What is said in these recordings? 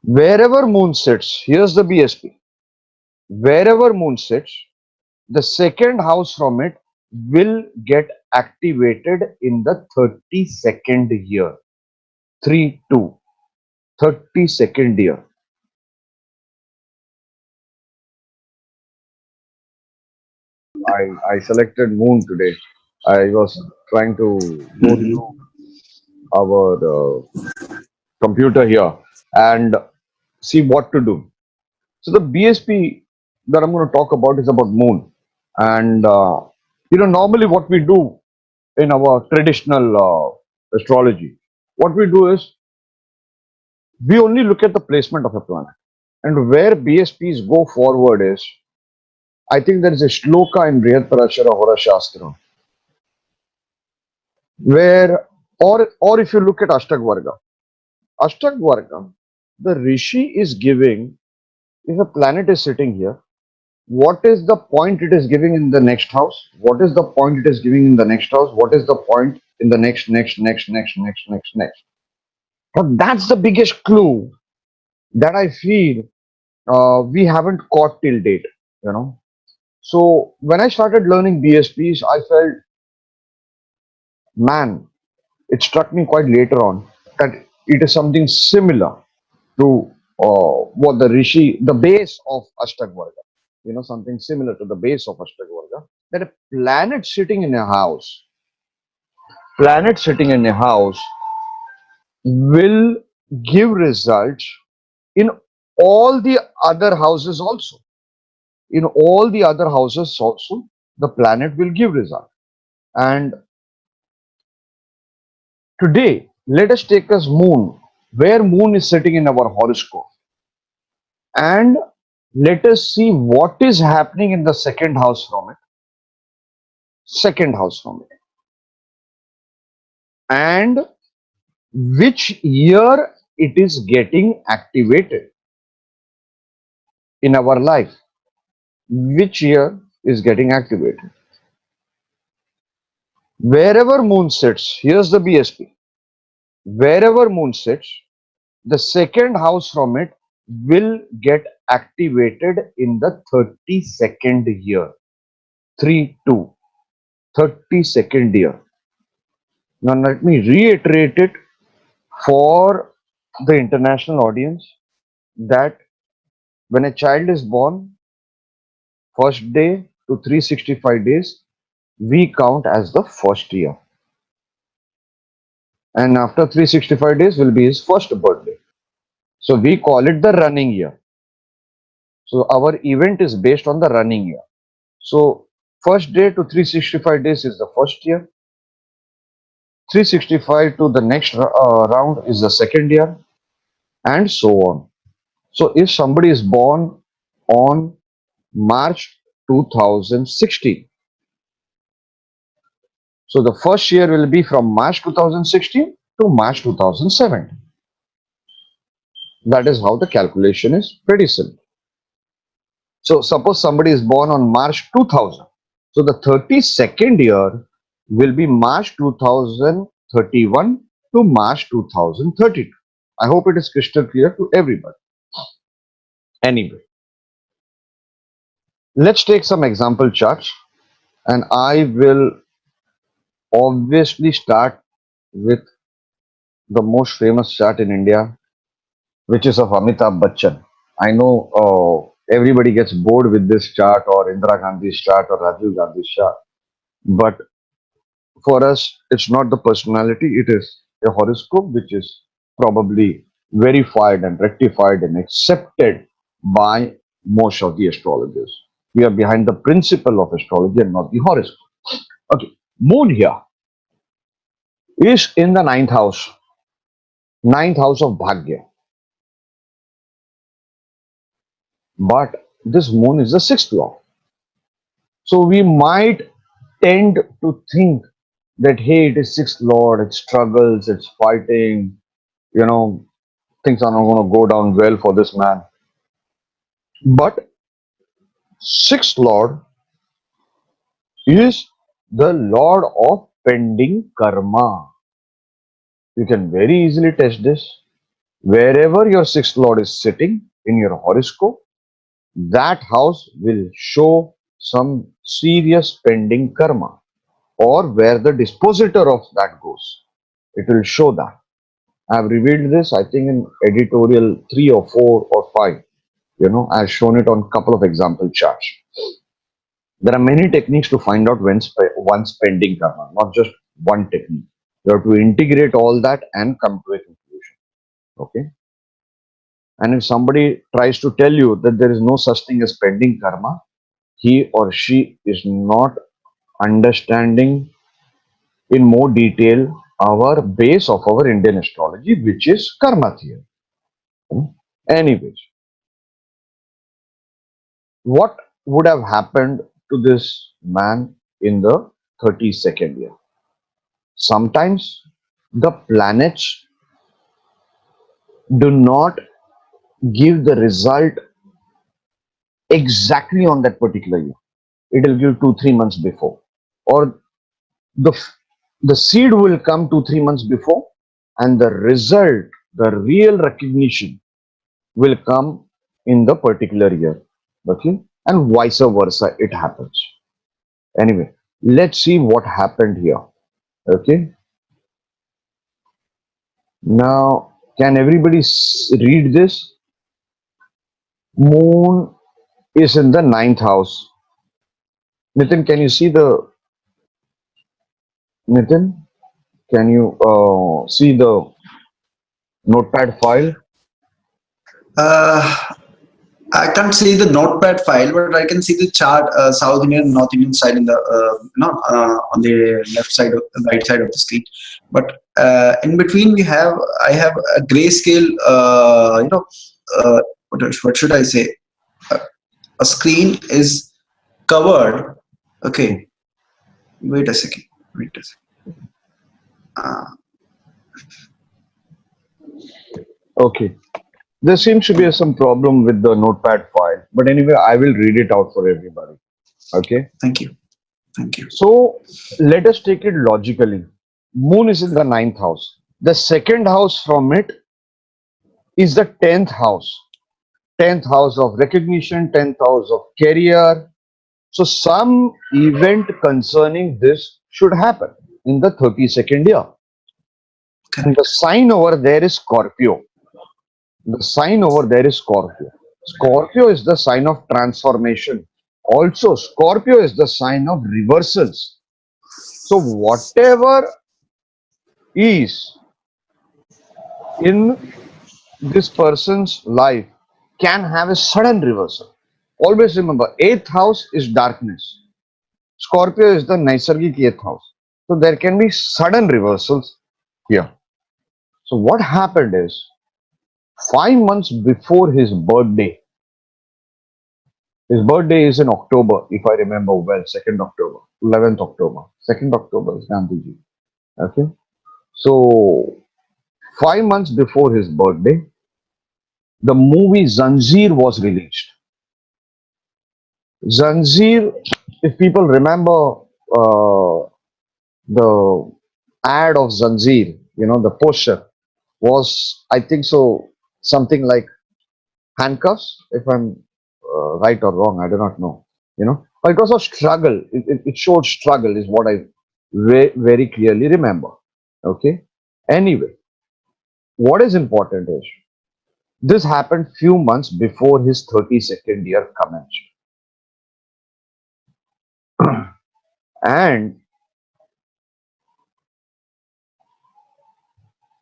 Wherever moon sits, here's the BSP. Wherever moon sits, the second house from it will get activated in the 32nd year. 3 2, 32nd year. I selected moon today. I was trying to go through our computer here and see what to do. So the BSP that I'm going to talk about is about moon, and normally what we do in our traditional astrology, what we do is we only look at the placement of a planet, and where BSPs go forward is, I think there is a shloka in Brihadarashara Hora Shastra where, or if you look at Ashtagvarga, the Rishi is giving, if a planet is sitting here, what is the point it is giving in the next house? What is the point it is giving in the next house? What is the point in the next? But that's the biggest clue that I feel we haven't caught till date, you know. So when I started learning BSPs, I felt, man, it struck me quite later on that it is something similar to what the Rishi, the base of Ashtagvarga, something similar to the base of Ashtagvarga, that a planet sitting in a house will give results in all the other houses also. In all the other houses also, the planet will give result. And today, let us take as moon, where moon is sitting in our horoscope, and let us see what is happening in the second house from it. Second house from it. And which year it is getting activated in our life. Which year is getting activated. Wherever moon sits, here's the BSP. Wherever moon sits, the second house from it will get activated in the 32nd year. 3 2, 32nd year. Now let me reiterate it for the international audience that when a child is born, first day to 365 days, we count as the first year. And after 365 days will be his first birthday. So we call it the running year. So our event is based on the running year. So first day to 365 days is the first year. 365 to the next round is the second year, and so on. So if somebody is born on March 2016, so the first year will be from March 2016 to March 2017. That is how the calculation is, pretty simple. So suppose somebody is born on March 2000. So the 32nd year will be March 2031 to March 2032. I hope it is crystal clear to everybody. Anyway, let's take some example charts, and I will obviously start with the most famous chart in India, which is of Amitabh Bachchan. I know everybody gets bored with this chart or Indira Gandhi's chart or Rajiv Gandhi's chart, but for us, it's not the personality, it is a horoscope which is probably verified and rectified and accepted by most of the astrologers. We are behind the principle of astrology and not the horoscope. Okay, moon here is in the ninth house of Bhagya. But this moon is the sixth law. So we might tend to think that, hey, it is sixth lord, it struggles, it's fighting, things are not going to go down well for this man. But sixth lord is the lord of pending karma. You can very easily test this. Wherever your sixth lord is sitting in your horoscope, that house will show some serious pending karma, or where the dispositor of that goes, it will show that. I've revealed this, I think, in editorial 3 or 4 or 5. I've shown it on a couple of example charts. There are many techniques to find out when one's pending karma, not just one technique. You have to integrate all that and come to a conclusion. Okay. And if somebody tries to tell you that there is no such thing as pending karma, he or she is not understanding in more detail our base of our Indian astrology, which is karma theory. Anyways, what would have happened to this man in the 32nd year? Sometimes the planets do not give the result exactly on that particular year. It will give 2-3 months before, or the the seed will come 2-3 months before, and the result, the real recognition, will come in the particular year. Okay, and vice versa, it happens. Anyway, let's see what happened here. Okay, now can everybody read this? Moon is in the ninth house. Nitin, can you see the Nitin? Can you see the notepad file? Uh, I can't see the notepad file, but I can see the chart, South Indian, North Indian side in the on the left side of the right side of the screen. But in between, I have a grayscale. What should I say? Uh, a screen is covered. Okay, wait a second. Wait a second. Uh, Okay. There seems to be some problem with the notepad file, but anyway, I will read it out for everybody. Okay. Thank you. Thank you. So let us take it logically. Moon is in the ninth house. The second house from it is the 10th house. 10th house of recognition, 10th house of career. So some event concerning this should happen in the 32nd year. And the Correct. sign over there is Scorpio. The sign over there is Scorpio. Scorpio is the sign of transformation. Also, Scorpio is the sign of reversals. So, whatever is in this person's life can have a sudden reversal. Always remember, 8th house is darkness. Scorpio is the Naisargik 8th house. So, there can be sudden reversals here. So, what happened is 5 months before his birthday is in October, if I remember well, 2nd October, 11th October. 2nd October is Gandhiji. Okay. So, 5 months before his birthday, the movie Zanjeer was released. Zanjeer, if people remember the ad of Zanjeer, the poster was, I think so, something like handcuffs, if I'm right or wrong, I do not know. But it was a struggle. It showed struggle, is what I very clearly remember. Okay. Anyway, what is important is this happened few months before his 32nd year commenced, and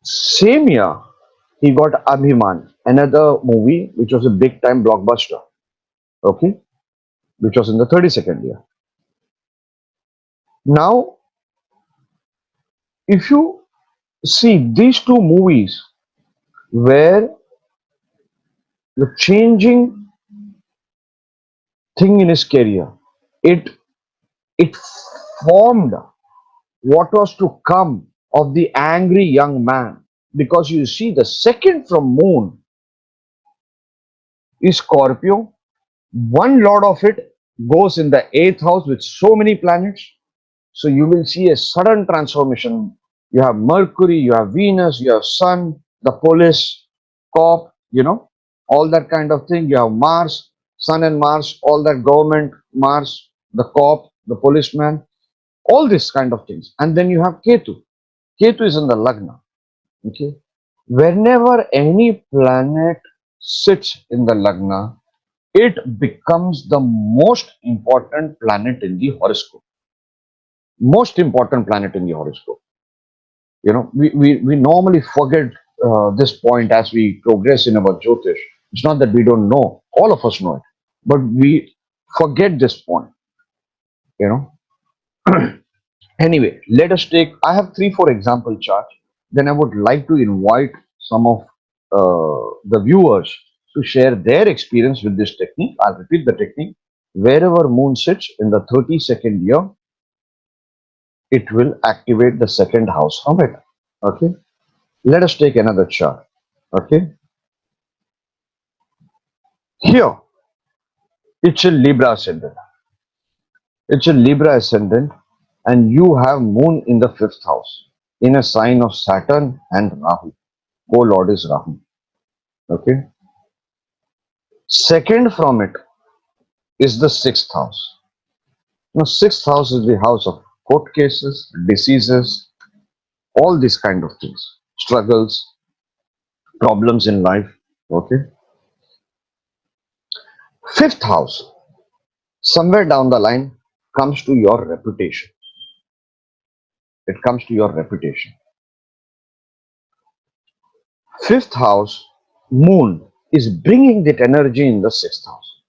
same year he got Abhiman, another movie which was a big time blockbuster. Okay, which was in the 32nd year. Now, if you see these two movies where the changing thing in his career, it it formed what was to come of the angry young man, because you see the second from moon is Scorpio. One lot of it goes in the 8th house with so many planets. So you will see a sudden transformation. You have Mercury, you have Venus, you have Sun, the police. cop, all that kind of thing. You have Mars, Sun and Mars, all that government, Mars, the cop, the policeman, all these kind of things. And then you have Ketu. Ketu is in the Lagna. Okay. Whenever any planet sits in the Lagna, it becomes the most important planet in the horoscope. Most important planet in the horoscope. We normally forget this point as we progress in our jyotish. It's not that we don't know, all of us know it, but we forget this point. You know. Anyway, let us take. I have 3, 4 example charts. Then I would like to invite some of the viewers to share their experience with this technique. I'll repeat the technique. Wherever moon sits in the 32nd year, it will activate the second house from it. Okay. Let us take another chart. Okay. Here, it's a Libra ascendant. It's a Libra ascendant, and you have moon in the 5th house in a sign of Saturn and Rahu. Co-lord is Rahu. Okay. Second from it is the 6th house. Now, 6th house is the house of court cases, diseases, all these kind of things, struggles, problems in life. Okay. 5th house, somewhere down the line, comes to your reputation. It comes to your reputation. 5th house, moon, is bringing that energy in the 6th house.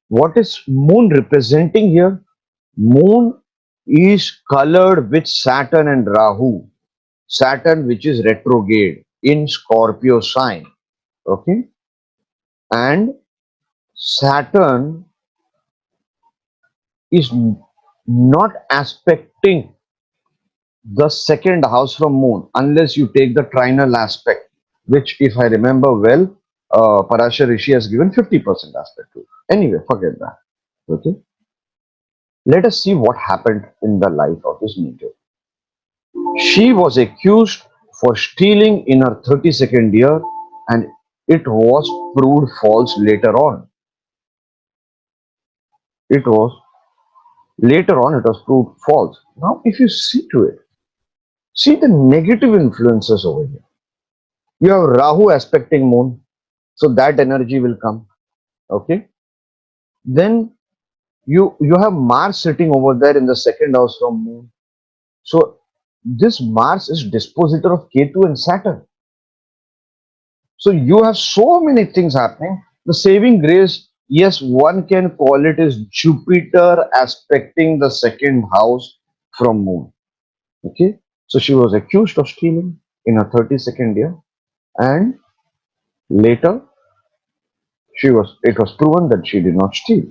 What is moon representing here? Moon is colored with Saturn and Rahu. Saturn, which is retrograde in Scorpio sign. Okay. And Saturn is not aspecting the second house from moon unless you take the trinal aspect, which, if I remember well, Parashar Rishi has given 50% aspect to. Anyway, forget that. Okay. Let us see what happened in the life of this meteor. She was accused for stealing in her 32nd year, and it was proved false later on. It was it was proved false. Now, if you see to it, see the negative influences over here. You have Rahu aspecting moon, so that energy will come. Okay. Then you have Mars sitting over there in the second house from moon. So this Mars is dispositor of Ketu and Saturn. So you have so many things happening. The saving grace, yes, one can call it is Jupiter aspecting the second house from moon. Okay. So she was accused of stealing in her 32nd year, and later it was proven that she did not steal.